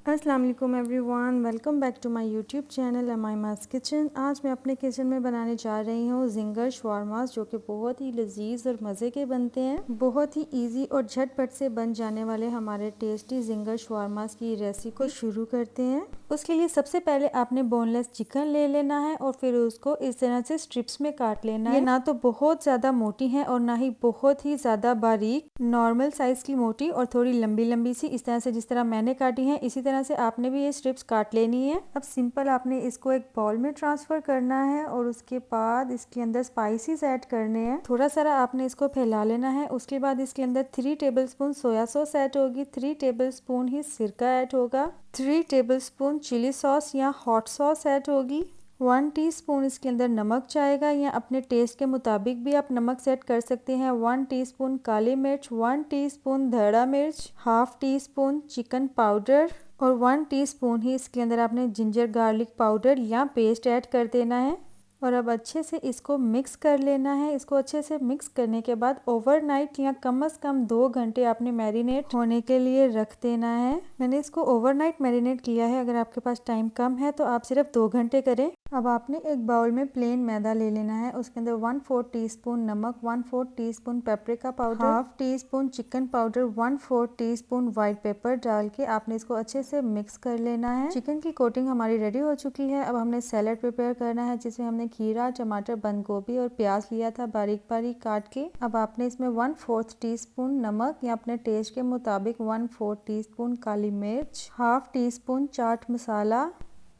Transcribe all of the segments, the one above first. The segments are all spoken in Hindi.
अस्सलाम वालेकुम everyone, welcome back to my YouTube channel अमाइमास किचन। आज मैं अपने किचन में बनाने जा रही हूँ जिंगर शवारमास, जो कि बहुत ही लजीज और मज़े के बनते हैं। बहुत ही इजी और झटपट से बन जाने वाले हमारे टेस्टी जिंगर शवारमास की रेसिपी को शुरू करते हैं। उसके लिए सबसे पहले आपने बोनलेस चिकन ले लेना है और फिर उसको इस तरह से स्ट्रिप्स में काट लेना है। ये ना तो बहुत ज़्यादा मोटी है और ना ही बहुत ही ज़्यादा बारीक, नॉर्मल साइज़ की मोटी और थोड़ी लंबी लंबी सी, इस तरह से जिस तरह मैंने काटी है इसी तरह से आपने भी ये स्ट्रिप्स काट लेनी है। अब सिंपल आपने इसको एक बाउल में ट्रांसफर करना है और उसके बाद इसके अंदर स्पाइसेस ऐड करने हैं। थोड़ा सारा आपने इसको फैला लेना है। उसके बाद इसके अंदर 3 टेबलस्पून सोया सॉस ऐड होगी, 3 टेबलस्पून ही सिरका ऐड होगा, 3 टेबलस्पून चिली सॉस या हॉट सॉस ऐड होगी, 1 टीस्पून इसके अंदर नमक जाएगा, या अपने टेस्ट के मुताबिक भी आप नमक सेट कर सकते हैं। 1 टीस्पून काली मिर्च, 1 टीस्पून धड़ा मिर्च, half tea spoon chicken powder और 1 टीस्पून ही इसके अंदर आपने जिंजर गार्लिक पाउडर या पेस्ट ऐड कर देना है। और अब अच्छे से इसको मिक्स कर लेना है। इसको अच्छे से मिक्स करने के बाद ओवरनाइट या कम से कम 2 घंटे आपने मैरिनेट होने के लिए रख देना है। मैंने इसको ओवरनाइट मैरिनेट किया है। अगर आपके पास टाइम कम है तो आप सिर्फ 2 घंटे करें। अब आपने एक बाउल में प्लेन मैदा ले लेना है। उसके अंदर 1/4 टीस्पून नमक, 1/4 teaspoon paprika powder, half tea spoon chicken powder, 1/4 teaspoon white paper डाल के आपने इसको अच्छे से मिक्स कर लेना है। चिकन की कोटिंग हमारी रेडी हो चुकी है। अब हमने सैलेड प्रिपेयर करना है, जिसमें हमने खीरा, टमाटर, बंद गोभी और प्याज लिया था बारीक बारीक काट के। अब आपने इसमें 1/4 टीस्पून नमक या अपने टेस्ट के मुताबिक 1/4 टीस्पून काली मिर्च, half tea spoon chaat masala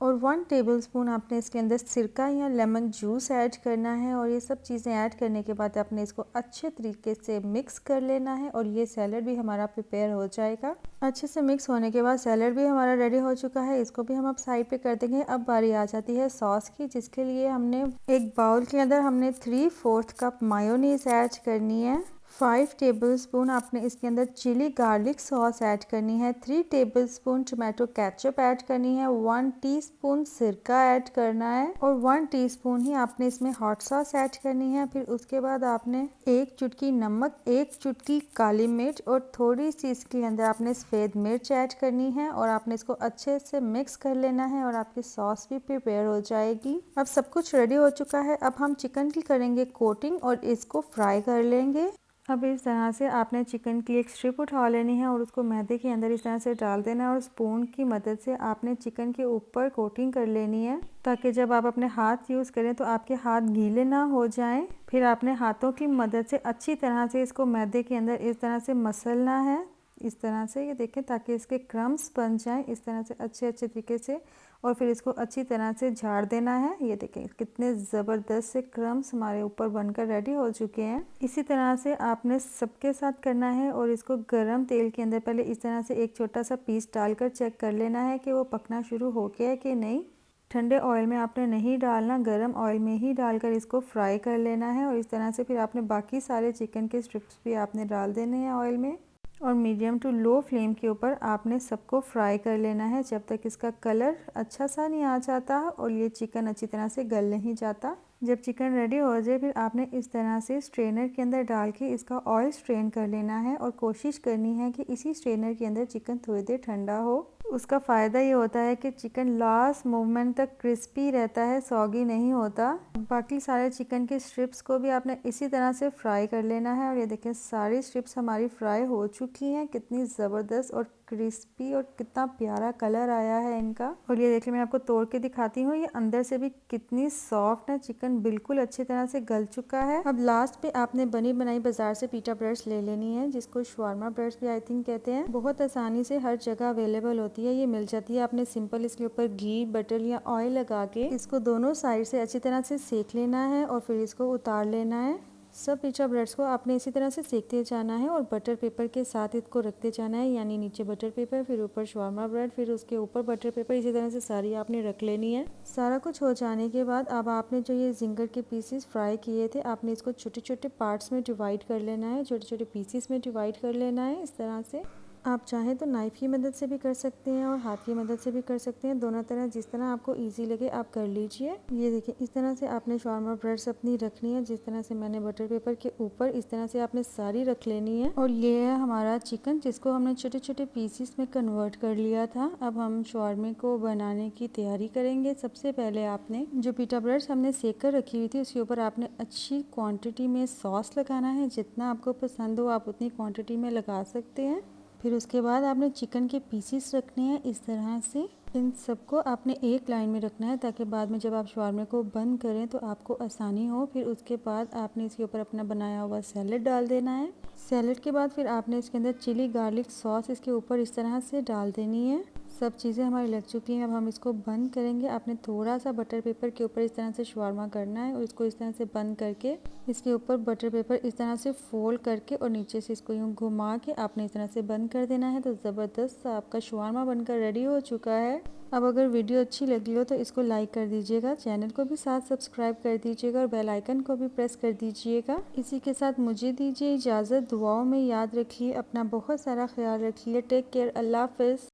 और 1 टेबलस्पून आपने इसके अंदर सिरका या लेमन जूस ऐड करना है। और ये सब चीज़ें ऐड करने के बाद आपने इसको अच्छे तरीके से मिक्स कर लेना है और ये सैलड भी हमारा प्रिपेयर हो जाएगा। अच्छे से मिक्स होने के बाद सैलड भी हमारा रेडी हो चुका है। इसको भी हम अब साइड पे कर देंगे। अब बारी आ जाती है सॉस की, जिसके लिए हमने एक बाउल के अंदर हमने 3/4 कप मायोनीज ऐड करनी है। 5 टेबलस्पून आपने इसके अंदर चिली गार्लिक सॉस ऐड करनी है, 3 टेबलस्पून टोमेटो केचप ऐड करनी है, 1 टीस्पून सिरका ऐड करना है और 1 टीस्पून ही आपने इसमें हॉट सॉस ऐड करनी है। फिर उसके बाद आपने 1 चुटकी नमक, 1 चुटकी काली मिर्च और थोड़ी सी इसके अंदर आपने सफ़ेद मिर्च ऐड करनी है और आपने इसको अच्छे से मिक्स कर लेना है और आपकी सॉस भी प्रिपेयर हो जाएगी। अब सब कुछ रेडी हो चुका है। अब हम चिकन की करेंगे कोटिंग और इसको फ्राई कर लेंगे। अब इस तरह से आपने चिकन की एक स्ट्रिप उठा लेनी है और उसको मैदे के अंदर इस तरह से डाल देना है और स्पून की मदद से आपने चिकन के ऊपर कोटिंग कर लेनी है, ताकि जब आप अपने हाथ यूज़ करें तो आपके हाथ गीले ना हो जाएं। फिर आपने हाथों की मदद से अच्छी तरह से इसको मैदे के अंदर इस तरह से मसलना है, इस तरह से, ये देखें, ताकि इसके क्रम्स बन जाएं इस तरह से अच्छे अच्छे तरीके से। और फिर इसको अच्छी तरह से झाड़ देना है। ये देखें कितने ज़बरदस्त से क्रम्स हमारे ऊपर बनकर रेडी हो चुके हैं। इसी तरह से आपने सबके साथ करना है और इसको गरम तेल के अंदर पहले इस तरह से एक छोटा सा पीस डालकर चेक कर लेना है कि वो पकना शुरू हो गया है कि नहीं। ठंडे ऑयल में आपने नहीं डालना, गरम ऑयल में ही डालकर इसको फ्राई कर लेना है। और इस तरह से फिर आपने बाकी सारे चिकन के स्ट्रिप्स भी आपने डाल देने हैं ऑयल में और मीडियम टू लो फ्लेम के ऊपर आपने सबको फ्राई कर लेना है जब तक इसका कलर अच्छा सा नहीं आ जाता और ये चिकन अच्छी तरह से गल नहीं जाता। जब चिकन रेडी हो जाए फिर आपने इस तरह से स्ट्रेनर के अंदर डाल के इसका ऑयल स्ट्रेन कर लेना है और कोशिश करनी है कि इसी स्ट्रेनर के अंदर चिकन थोड़ी देर ठंडा हो। उसका फ़ायदा ये होता है कि चिकन लास्ट मोमेंट तक क्रिस्पी रहता है, सॉगी नहीं होता। बाकी सारे चिकन के स्ट्रिप्स को भी आपने इसी तरह से फ्राई कर लेना है। और ये देखें सारी स्ट्रिप्स हमारी फ्राई हो चुकी हैं। कितनी ज़बरदस्त और क्रिस्पी और कितना प्यारा कलर आया है इनका। और ये देखिए मैं आपको तोड़ के दिखाती हूँ, ये अंदर से भी कितनी सॉफ्ट है। चिकन बिल्कुल अच्छी तरह से गल चुका है। अब लास्ट पे आपने बनी बनाई बाजार से पीटा ब्रेड्स ले लेनी है, जिसको शवारमा ब्रेड्स भी आई थिंक कहते हैं। बहुत आसानी से हर जगह अवेलेबल होती है, ये मिल जाती है। आपने सिंपल इसके ऊपर घी, बटर या ऑयल लगा के इसको दोनों साइड से अच्छी तरह से सेक लेना है और फिर इसको उतार लेना है। सब पिज़्ज़ा ब्रेड्स को आपने इसी तरह से सेकते जाना है और बटर पेपर के साथ इसको रखते जाना है, यानी नीचे बटर पेपर, फिर ऊपर शवारमा ब्रेड, फिर उसके ऊपर बटर पेपर, इसी तरह से सारी आपने रख लेनी है। सारा कुछ हो जाने के बाद अब आपने जो ये जिंगर के पीसेस फ्राई किए थे आपने इसको छोटे छोटे पार्ट्स में डिवाइड कर लेना है, छोटे छोटे पीसेस में डिवाइड कर लेना है इस तरह से। आप चाहें तो नाइफ़ की मदद से भी कर सकते हैं और हाथ की मदद से भी कर सकते हैं। दोनों तरह जिस तरह आपको ईजी लगे आप कर लीजिए। ये देखिए इस तरह से आपने शॉर्मा ब्रेड्स अपनी रखनी है, जिस तरह से मैंने बटर पेपर के ऊपर इस तरह से आपने सारी रख लेनी है। और ये है हमारा चिकन, जिसको हमने छोटे छोटे पीसीस में कन्वर्ट कर लिया था। अब हम शॉर्मे को बनाने की तैयारी करेंगे। सबसे पहले आपने जो पिटा ब्रेड्स हमने सेक कर रखी हुई थी उसके ऊपर आपने अच्छी क्वांटिटी में सॉस लगाना है। जितना आपको पसंद हो आप उतनी क्वांटिटी में लगा सकते हैं। फिर उसके बाद आपने चिकन के पीसीस रखने हैं इस तरह से। इन सबको आपने एक लाइन में रखना है ताकि बाद में जब आप शॉर्मे को बंद करें तो आपको आसानी हो। फिर उसके बाद आपने इसके ऊपर अपना बनाया हुआ सैलेड डाल देना है। सैलेड के बाद फिर आपने इसके अंदर चिली गार्लिक सॉस इसके ऊपर इस तरह से डाल देनी है। सब चीज़ें हमारी लग चुकी हैं। अब हम इसको बंद करेंगे। आपने थोड़ा सा बटर पेपर के ऊपर इस तरह से शवारमा करना है और इसको इस तरह से बंद करके इसके ऊपर बटर पेपर इस तरह से फोल्ड करके और नीचे से इसको यूँ घुमा के आपने इस तरह से बंद कर देना है। तो ज़बरदस्त आपका शवारमा बनकर रेडी हो चुका है। अब अगर वीडियो अच्छी लगी हो तो इसको लाइक कर दीजिएगा, चैनल को भी साथ सब्सक्राइब कर दीजिएगा और बेल आइकन को भी प्रेस कर दीजिएगा। इसी के साथ मुझे दीजिए इजाज़त। दुआओं में याद रखिए, अपना बहुत सारा ख्याल रखिए। टेक केयर, अल्लाह हाफ़िज़।